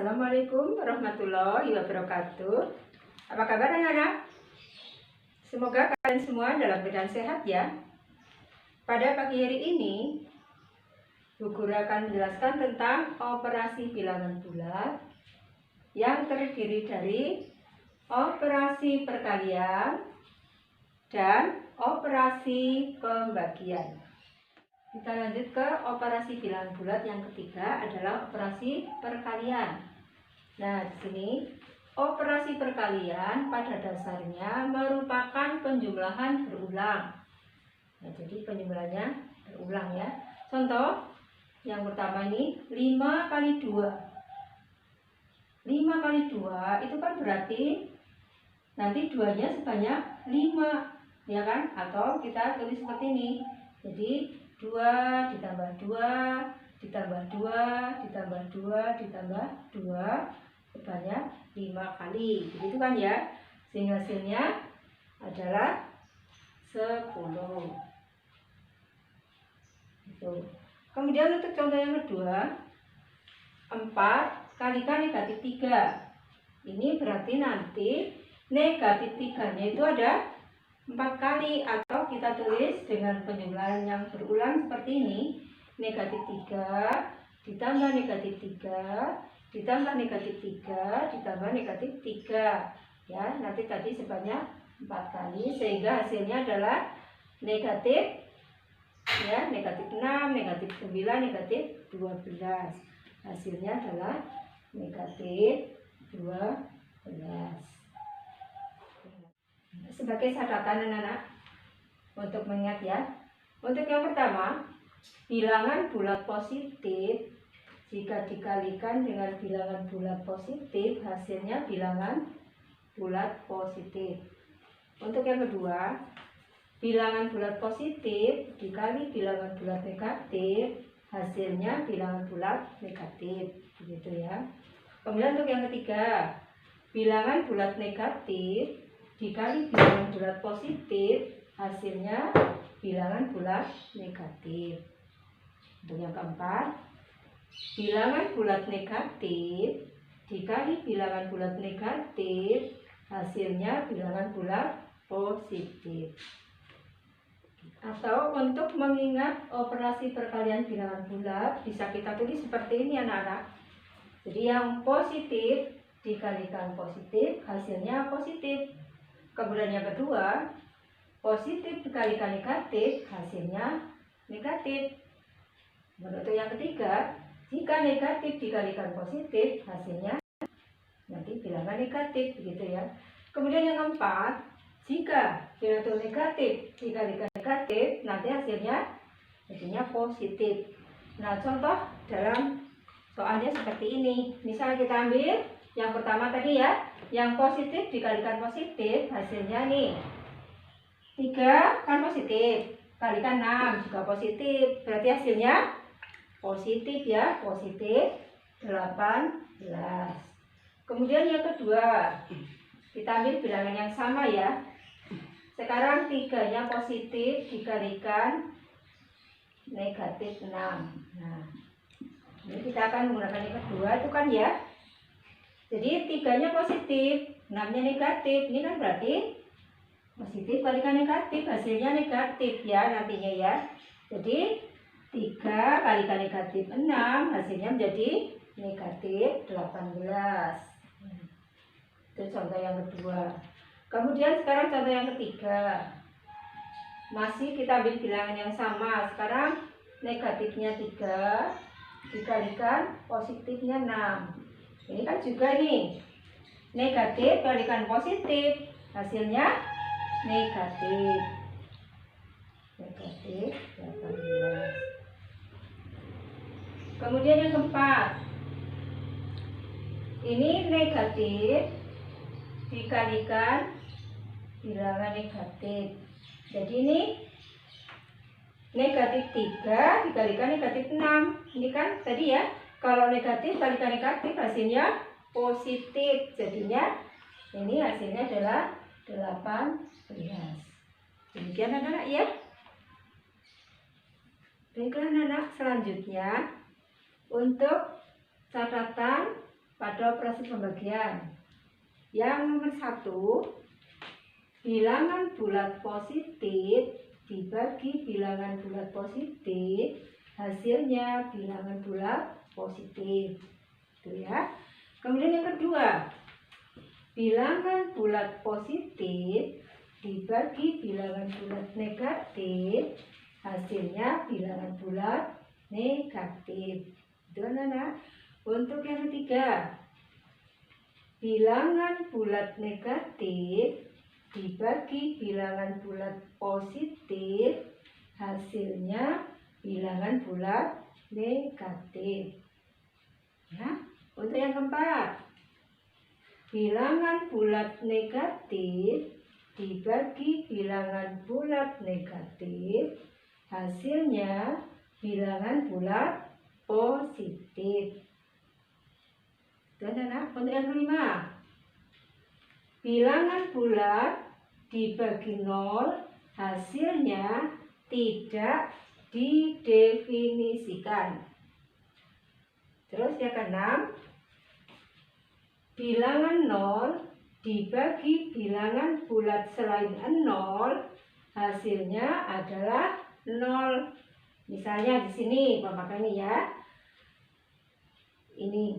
Assalamualaikum warahmatullahi wabarakatuh. Apa kabar anak-anak? Semoga kalian semua dalam keadaan sehat ya. Pada pagi hari ini, Bu Guru akan menjelaskan tentang operasi bilangan bulat yang terdiri dari operasi perkalian dan operasi pembagian. Kita lanjut ke operasi bilangan bulat yang ketiga adalah operasi perkalian. Nah, di sini operasi perkalian pada dasarnya merupakan penjumlahan berulang. Nah, jadi penjumlahannya berulang ya. Contoh yang pertama ini 5 kali 2. 5 kali 2 itu kan berarti nanti 2-nya sebanyak 5, ya kan? Atau kita tulis seperti ini. Jadi 2 ditambah 2 ditambah 2 ditambah 2 ditambah 2 sebanyak 5 kali. Begitu kan ya? Sehingga hasilnya adalah 10. Gitu. Kemudian untuk contoh yang kedua, 4 kalikan negatif 3. Ini berarti nanti negatif 3-nya itu ada 4 kali, atau kita tulis dengan penjumlahan yang berulang seperti ini. Negatif 3 ditambah negatif 3 ditambah negatif 3 ditambah negatif 3 ya, nanti tadi sebanyak 4 kali, sehingga hasilnya adalah negatif ya, negatif 6, negatif 9, negatif 12. Hasilnya adalah negatif 12. Sebagai catatan anak-anak untuk mengingat ya. Untuk yang pertama, bilangan bulat positif jika dikalikan dengan bilangan bulat positif hasilnya bilangan bulat positif. Untuk yang kedua, bilangan bulat positif dikali bilangan bulat negatif hasilnya bilangan bulat negatif, begitu ya. Kemudian untuk yang ketiga, bilangan bulat negatif dikali bilangan bulat positif hasilnya bilangan bulat negatif. Untuk yang keempat, bilangan bulat negatif dikali bilangan bulat negatif hasilnya bilangan bulat positif. Atau untuk mengingat operasi perkalian bilangan bulat bisa kita tulis seperti ini anak-anak. Jadi yang positif dikalikan positif hasilnya positif. Kemudian yang kedua, positif dikalikan negatif hasilnya negatif. Untuk yang ketiga, jika negatif dikalikan positif hasilnya nanti bilangan negatif, begitu ya. Kemudian yang keempat, jika bilangan negatif dikalikan negatif nanti hasilnya positif. Nah, contoh dalam soalnya seperti ini. Misalnya kita ambil yang pertama tadi ya, yang positif dikalikan positif hasilnya nih 3 kan positif, kalikan 6 juga positif, berarti hasilnya positif ya, positif 18. Kemudian yang kedua, kita ambil bilangan yang sama ya. Sekarang 3-nya positif dikalikan negatif 6. Nah, ini kita akan menggunakan yang kedua itu kan ya. Jadi 3-nya positif, 6-nya negatif. Ini kan berarti positif kalikan negatif, hasilnya negatif ya nantinya ya. Jadi 3 kalikan negatif 6 hasilnya menjadi negatif 18. Itu contoh yang kedua. Kemudian sekarang contoh yang ketiga. Masih kita ambil bilangan yang sama. Sekarang negatifnya 3 dikalikan positifnya 6. Ini kan juga nih negatif kalikan positif hasilnya negatif 18. Kemudian yang keempat, ini negatif dikalikan bilangan negatif. Jadi ini negatif 3 dikalikan negatif 6. Ini kan tadi ya, kalau negatif kalikan negatif hasilnya positif. Jadinya ini hasilnya adalah 18. Demikian anak-anak ya. Baiklah anak-anak, selanjutnya untuk catatan pada operasi pembagian. Yang nomor 1, bilangan bulat positif dibagi bilangan bulat positif, hasilnya bilangan bulat positif. Itu ya. Kemudian yang kedua, bilangan bulat positif dibagi bilangan bulat negatif, hasilnya bilangan bulat negatif. Itu anak-anak. Untuk yang ketiga, bilangan bulat negatif dibagi bilangan bulat positif, hasilnya bilangan bulat negatif. Ya. Untuk yang keempat, bilangan bulat negatif dibagi bilangan bulat negatif, hasilnya bilangan bulat positif. Dan untuk yang kelima, bilangan bulat dibagi 0, hasilnya tidak didefinisikan. Terus yang keenam, bilangan 0 dibagi bilangan bulat selain 0, hasilnya adalah 0. Misalnya di sini, Bapak ini ya. Ini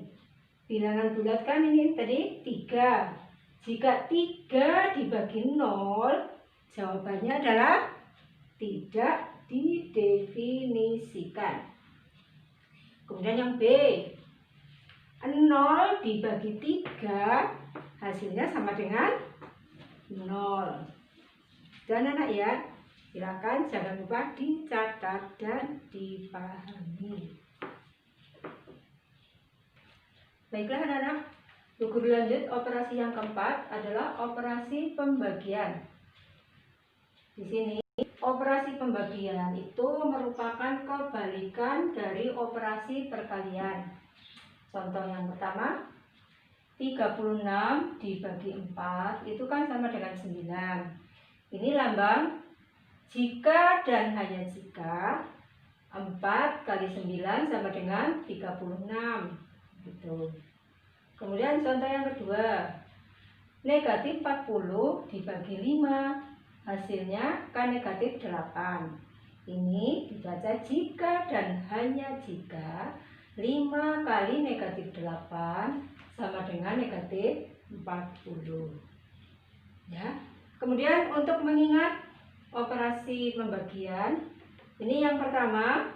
bilangan bulat kan ini tadi 3. Jika 3 dibagi 0, jawabannya adalah tidak didefinisikan. Kemudian yang B, 0 dibagi 3, hasilnya sama dengan 0. Dan anak ya, silakan jangan lupa dicatat dan dipahami. Baiklah anak-anak, guru lanjut operasi yang keempat adalah operasi pembagian. Di sini operasi pembagian itu merupakan kebalikan dari operasi perkalian. Contoh yang pertama, 36 dibagi 4 itu kan sama dengan 9. Ini lambang jika dan hanya jika 4 kali 9 sama dengan 36. Gitu. Kemudian contoh yang kedua, negatif 40 dibagi 5, hasilnya kan negatif 8. Ini dibaca jika dan hanya jika 5 kali negatif 8 sama dengan negatif 40. Ya. Kemudian untuk mengingat operasi pembagian, ini yang pertama,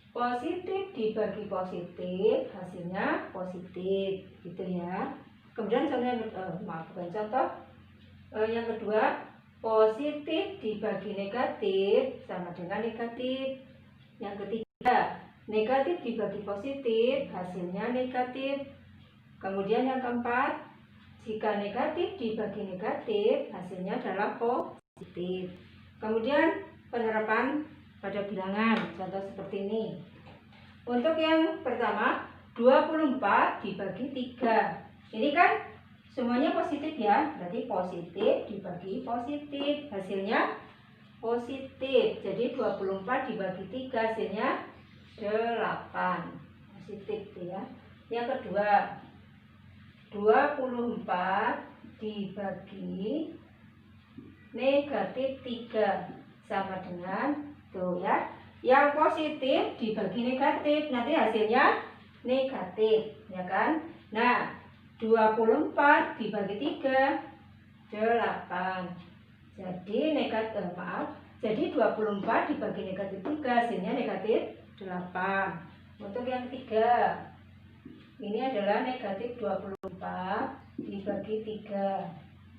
positif dibagi positif, hasilnya positif, gitu ya. Kemudian contoh yang kedua, positif dibagi negatif sama dengan negatif. Yang ketiga, negatif dibagi positif, hasilnya negatif. Kemudian yang keempat, jika negatif dibagi negatif, hasilnya adalah positif. Kemudian penerapan pada bilangan, contoh seperti ini. Untuk yang pertama, 24 dibagi 3. Ini kan semuanya positif ya, berarti positif dibagi positif, hasilnya positif. Jadi 24 dibagi 3, hasilnya 8. Positif ya. Yang kedua, 24 dibagi negatif 3 sama dengan tuh ya, yang positif dibagi negatif, nanti hasilnya negatif, ya kan? Nah, 24 dibagi 3, 8. Jadi jadi 24 dibagi negatif 3, hasilnya negatif 8. Untuk yang ketiga, ini adalah negatif 24 dibagi 3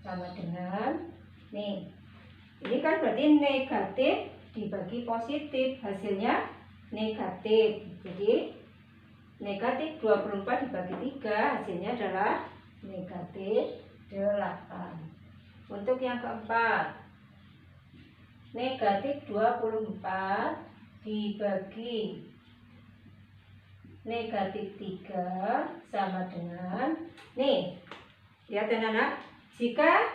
sama dengan nih. Ini kan berarti negatif dibagi positif, hasilnya negatif. Jadi negatif 24 dibagi 3, hasilnya adalah negatif 8. Untuk yang keempat, negatif 24 dibagi negatif 3 sama dengan nih. Lihat anak-anak, jika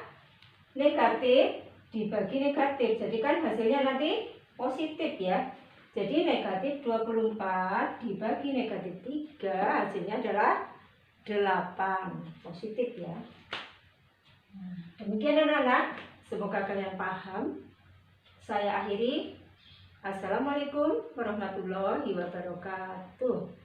negatif dibagi negatif, jadi kan hasilnya nanti positif ya. Jadi negatif 24 dibagi negatif 3, hasilnya adalah positif ya. Demikian anak-anak, semoga kalian paham. Saya akhiri. Assalamualaikum warahmatullahi wabarakatuh.